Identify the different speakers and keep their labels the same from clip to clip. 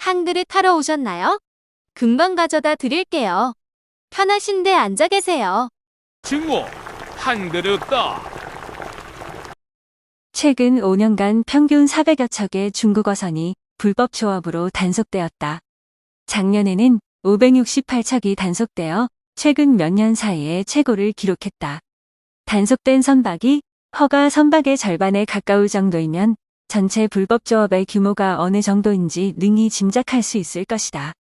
Speaker 1: 한 그릇 하러 오셨나요? 금방 가져다 드릴게요. 편하신데 앉아 계세요.
Speaker 2: 증오, 한 그릇 더.
Speaker 3: 최근 5년간 평균 400여 척의 중국어선이 불법 조업으로 단속되었다. 작년에는 568척이 단속되어 최근 몇 년 사이에 최고를 기록했다. 단속된 선박이 허가 선박의 절반에 가까울 정도이면 전체 불법 조업의 규모가 어느 정도인지 능히 짐작할 수 있을 것이다.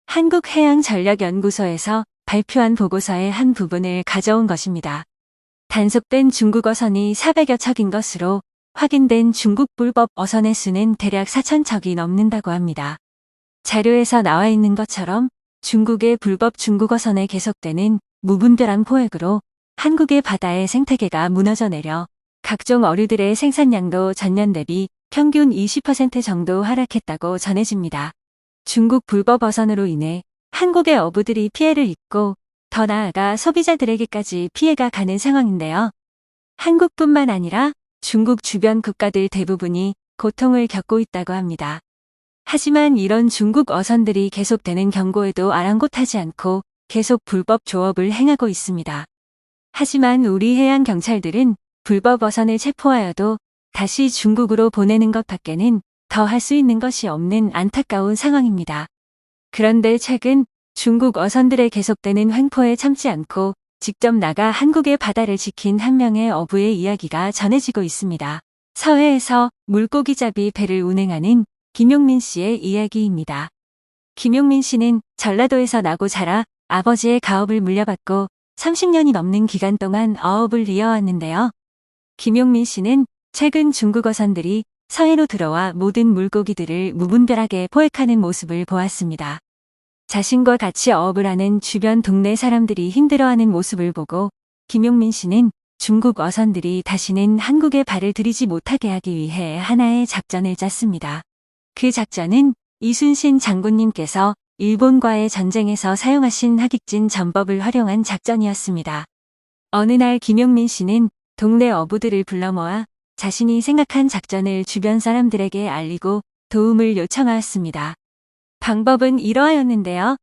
Speaker 3: 한국해양전략연구소에서 발표한 보고서의 한 부분을 가져온 것입니다. 단속된 중국 어선이 400여 척인 것으로 확인된 중국 불법 어선의 수는 대략 4,000척이 넘는다고 합니다. 자료에서 나와 있는 것처럼 중국의 불법 중국 어선에 계속되는 무분별한 포획으로 한국의 바다의 생태계가 무너져 내려 각종 어류들의 생산량도 전년 대비 평균 20% 정도 하락했다고 전해집니다. 중국 불법 어선으로 인해 한국의 어부들이 피해를 입고 더 나아가 소비자들에게까지 피해가 가는 상황인데요. 한국뿐만 아니라 중국 주변 국가들 대부분이 고통을 겪고 있다고 합니다. 하지만 이런 중국 어선들이 계속되는 경고에도 아랑곳하지 않고 계속 불법 조업을 행하고 있습니다. 하지만 우리 해양 경찰들은 불법 어선을 체포하여도 다시 중국으로 보내는 것 밖에는 더 할 수 있는 것이 없는 안타까운 상황입니다. 그런데 최근 중국 어선들의 계속되는 횡포에 참지 않고 직접 나가 한국의 바다를 지킨 한 명의 어부의 이야기가 전해지고 있습니다. 서해에서 물고기잡이 배를 운행하는 김용민 씨의 이야기입니다. 김용민 씨는 전라도에서 나고 자라 아버지의 가업을 물려받고 30년이 넘는 기간 동안 어업을 이어왔는데요. 김용민 씨는 최근 중국 어선들이 서해로 들어와 모든 물고기들을 무분별하게 포획하는 모습을 보았습니다. 자신과 같이 어업을 하는 주변 동네 사람들이 힘들어하는 모습을 보고 김용민 씨는 중국 어선들이 다시는 한국에 발을 들이지 못하게 하기 위해 하나의 작전을 짰습니다. 그 작전은 이순신 장군님께서 일본과의 전쟁에서 사용하신 하객진 전법을 활용한 작전이었습니다. 어느 날 김용민 씨는 동네 어부들을 불러 모아 자신이 생각한 작전을 주변 사람들에게 알리고 도움을 요청하였습니다. 방법은 이러하였는데요.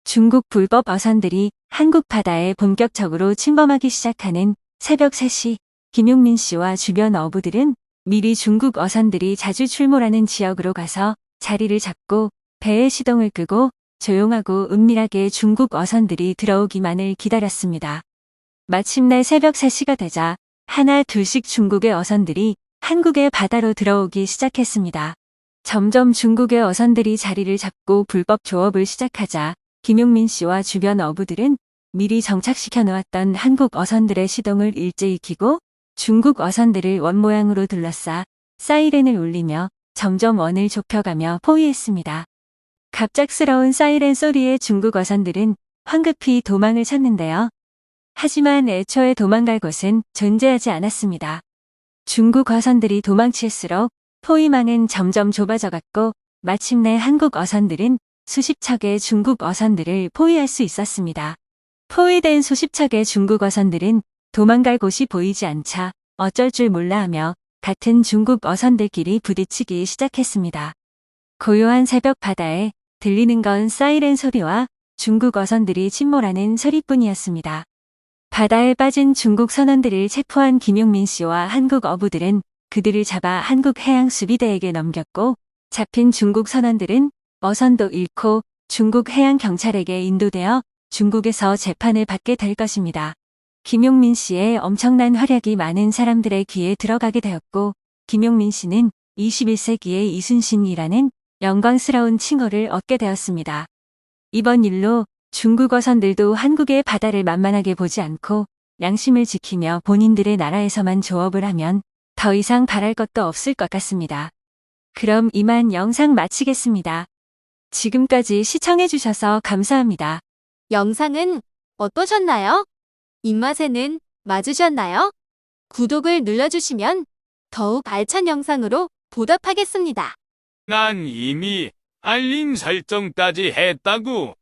Speaker 3: 중국 불법 어선들이 한국 바다에 본격적으로 침범하기 시작하는 새벽 3시, 김용민 씨와 주변 어부들은 미리 중국 어선들이 자주 출몰하는 지역으로 가서 자리를 잡고 배의 시동을 끄고 조용하고 은밀하게 중국 어선들이 들어오기만을 기다렸습니다. 마침내 새벽 3시가 되자 하나 둘씩 중국의 어선들이 한국의 바다로 들어오기 시작했습니다. 점점 중국의 어선들이 자리를 잡고 불법 조업을 시작하자 김용민 씨와 주변 어부들은 미리 정착시켜 놓았던 한국 어선들의 시동을 일제히 켜고 중국 어선들을 원 모양으로 둘러싸 사이렌을 울리며 점점 원을 좁혀가며 포위했습니다. 갑작스러운 사이렌 소리에 중국 어선들은 황급히 도망을 쳤는데요. 하지만 애초에 도망갈 곳은 존재하지 않았습니다. 중국 어선들이 도망칠수록 포위망은 점점 좁아져갔고 마침내 한국 어선들은 수십 척의 중국 어선들을 포위할 수 있었습니다. 포위된 수십 척의 중국 어선들은 도망갈 곳이 보이지 않자 어쩔 줄 몰라 하며 같은 중국 어선들끼리 부딪히기 시작했습니다. 고요한 새벽 바다에 들리는 건 사이렌 소리와 중국 어선들이 침몰하는 소리뿐이었습니다. 바다에 빠진 중국 선원들을 체포한 김용민 씨와 한국 어부들은 그들을 잡아 한국 해양수비대에게 넘겼고 잡힌 중국 선원들은 어선도 잃고 중국 해양경찰에게 인도되어 중국에서 재판을 받게 될 것입니다. 김용민 씨의 엄청난 활약이 많은 사람들의 귀에 들어가게 되었고 김용민 씨는 21세기의 이순신이라는 영광스러운 칭호를 얻게 되었습니다. 이번 일로 중국 어선들도 한국의 바다를 만만하게 보지 않고 양심을 지키며 본인들의 나라에서만 조업을 하면 더 이상 바랄 것도 없을 것 같습니다. 그럼 이만 영상 마치겠습니다. 지금까지 시청해주셔서 감사합니다.
Speaker 1: 영상은 어떠셨나요? 입맛에는 맞으셨나요? 구독을 눌러주시면 더욱 알찬 영상으로 보답하겠습니다.
Speaker 2: 난 이미 알림 설정까지 했다고.